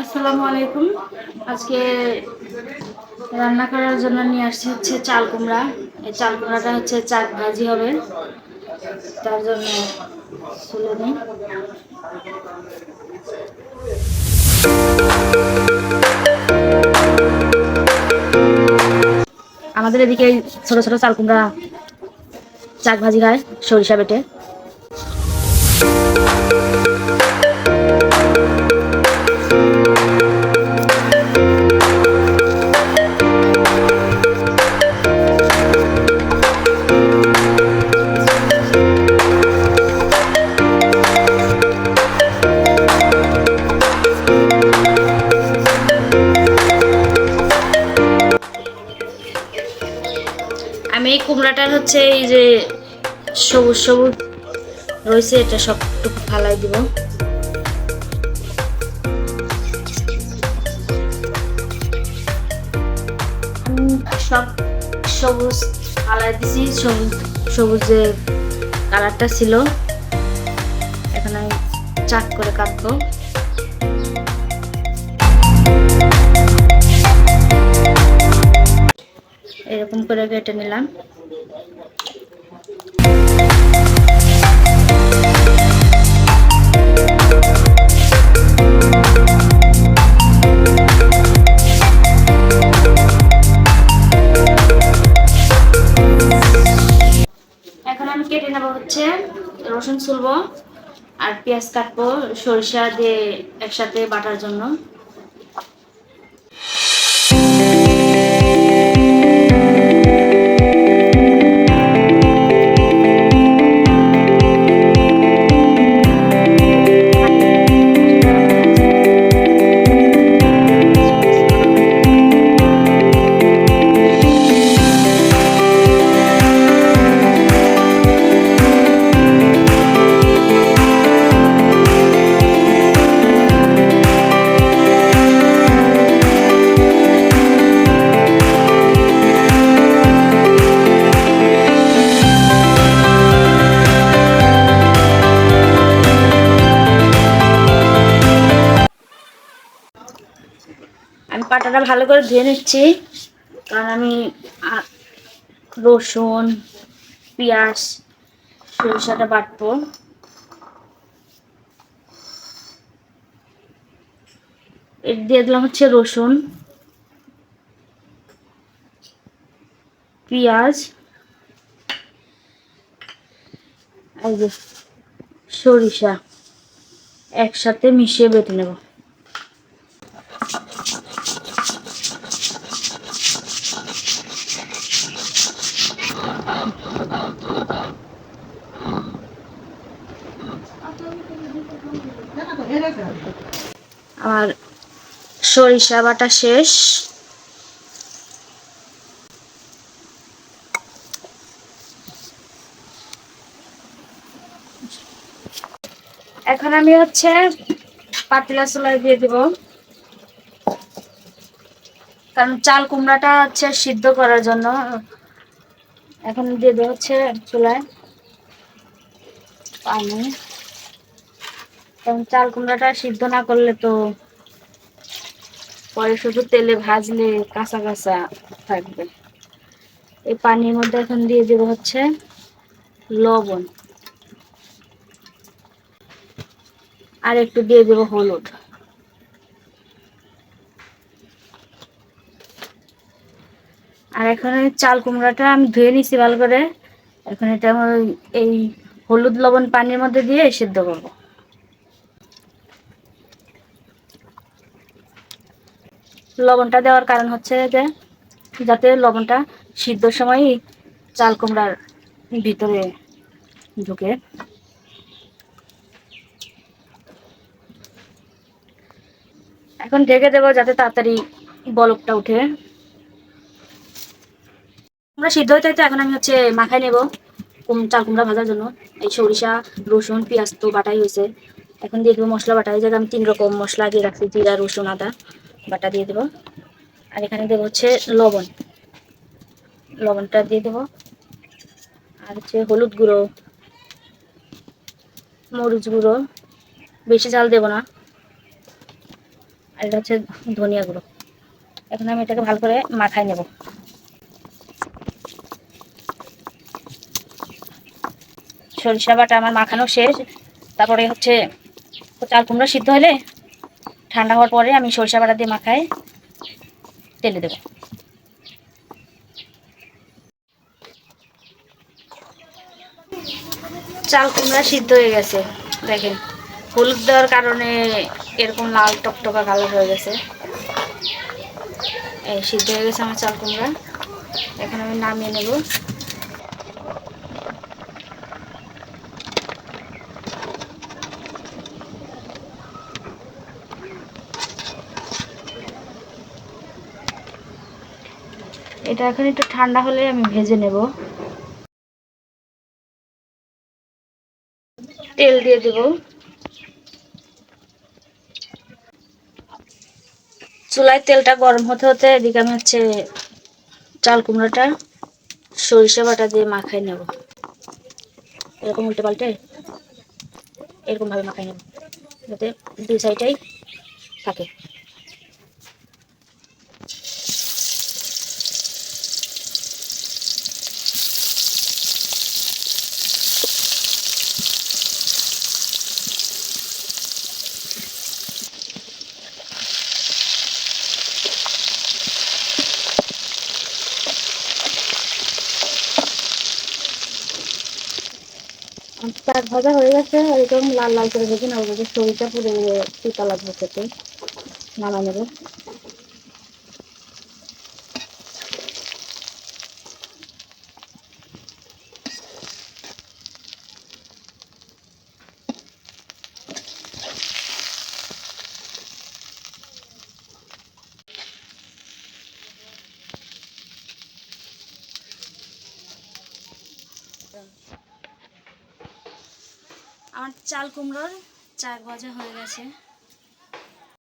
আসসালামু আলাইকুম। আজকে রান্না করার জন্য নিয়ে আসছি হচ্ছে চাল কুমড়া। এই চাল কুমড়াটা হচ্ছে চাক ভাজি হবে, তার জন্য তুলে নিই। আমাদের এদিকে ছোট ছোট চাল কুমড়া চাক ভাজি খায় সরিষা বেটে। আমি এই কুমড়াটার হচ্ছে এই যে সবুজ সবুজ রয়েছে, এটা সবটুকু ফালাই দিব। সব সবুজ ফালাই দিছি, সবুজ সবুজ যে কালারটা ছিল। এখন আমি চাক করে কাটবো। এরকম করে কেটে নিলাম। এখন আমি কেটে নেবো হচ্ছে রসুন ছুলবো আর পেঁয়াজ কাটবো সরিষা দিয়ে একসাথে বাটার জন্য। আমি পাটাটা ভালো করে ধুয়ে নিচ্ছি, কারণ আমি রসুন পেঁয়াজ সরিষাটা বাটবো। এর দিয়ে দিলাম হচ্ছে রসুন পেঁয়াজ আর যে সরিষা একসাথে মিশিয়ে বেটে নেব। আমার সরিষা বাটা শেষ। এখন আমি হচ্ছে পাতিলা চুলায় দিয়ে দেব, কারণ চাল কুমড়াটা হচ্ছে সিদ্ধ করার জন্য। এখন দিয়ে দেবো হচ্ছে চুলায় পানি, কারণ চাল কুমড়াটা সিদ্ধ না করলে তো পরে শুধু তেলে ভাজলে কাঁচা কাঁচা থাকবে। এই পানির মধ্যে এখন দিয়ে দেবো হচ্ছে লবণ আর একটু দিয়ে দেবো হলুদ। আর এখন চাল কুমড়াটা আমি ধুয়ে নিচ্ছি ভালো করে। এখন এটা আমার এই হলুদ লবণ পানির মধ্যে দিয়ে সিদ্ধ করবো। লবণটা দেওয়ার কারণ হচ্ছে যে যাতে লবণটা সিদ্ধর সময়ই চাল কুমড়ার ভিতরে ঢুকে। এখন ঢেকে দেবো যাতে তাড়াতাড়ি বলকটা উঠে। কুমড়া সিদ্ধ হতে হতে এখন আমি হচ্ছে মাখাই নেব চাল কুমড়া ভাজার জন্য। এই সরিষা রসুন পেঁয়াজ তো বাটাই হয়েছে। এখন দিয়ে দেবো মশলা বাটা। এই জায়গায় আমি 3 রকম মশলা দিয়ে রাখছি, জিরা রসুন আদা বাটা দিয়ে দেবো। আর এখানে দেবো হচ্ছে লবণ, লবণটা দিয়ে দেবো। আর হচ্ছে হলুদ গুঁড়ো, মরিচ গুঁড়ো, বেশি ঝাল দেব না। আর এটা হচ্ছে ধনিয়া গুঁড়ো। এখন আমি এটাকে ভালো করে মাখায় নেব। সরিষা বাটা আমার মাখানো শেষ। তারপরে হচ্ছে চাল কুমড়া সিদ্ধ হলে ঠান্ডা হওয়ার পরে আমি সরিষা বাটা দিয়ে মাখায় তেলে দেব। চাল কুমড়া সিদ্ধ হয়ে গেছে, দেখেন হলুদ দেওয়ার কারণে এরকম লাল টকটকা কালার হয়ে গেছে। এই সিদ্ধ হয়ে গেছে আমার চাল কুমড়া। এখন আমি নামিয়ে নেব। এটা এখন একটু ঠান্ডা হলে আমি ভেজে নেব। তেল দিয়ে দেব। চুলায় তেলটা গরম হতে হতে এদিকে আমি হচ্ছে চাল কুমড়াটা সরিষা বাটা দিয়ে মাখাই নেব। এরকম উল্টে পাল্টে এরকম ভাবে মাখাই নেব যাতে দুই সাইডেই থাকে। শাক ভাজা হয়ে গেছে, একদম লাল লাল করে ভেজে নেবো যদি সরিষা পুড়ে তিতা লাগবে খেতে। নামা নেব। আমার চাল কুমড়োর চাক ভাজা হয়ে গেছে।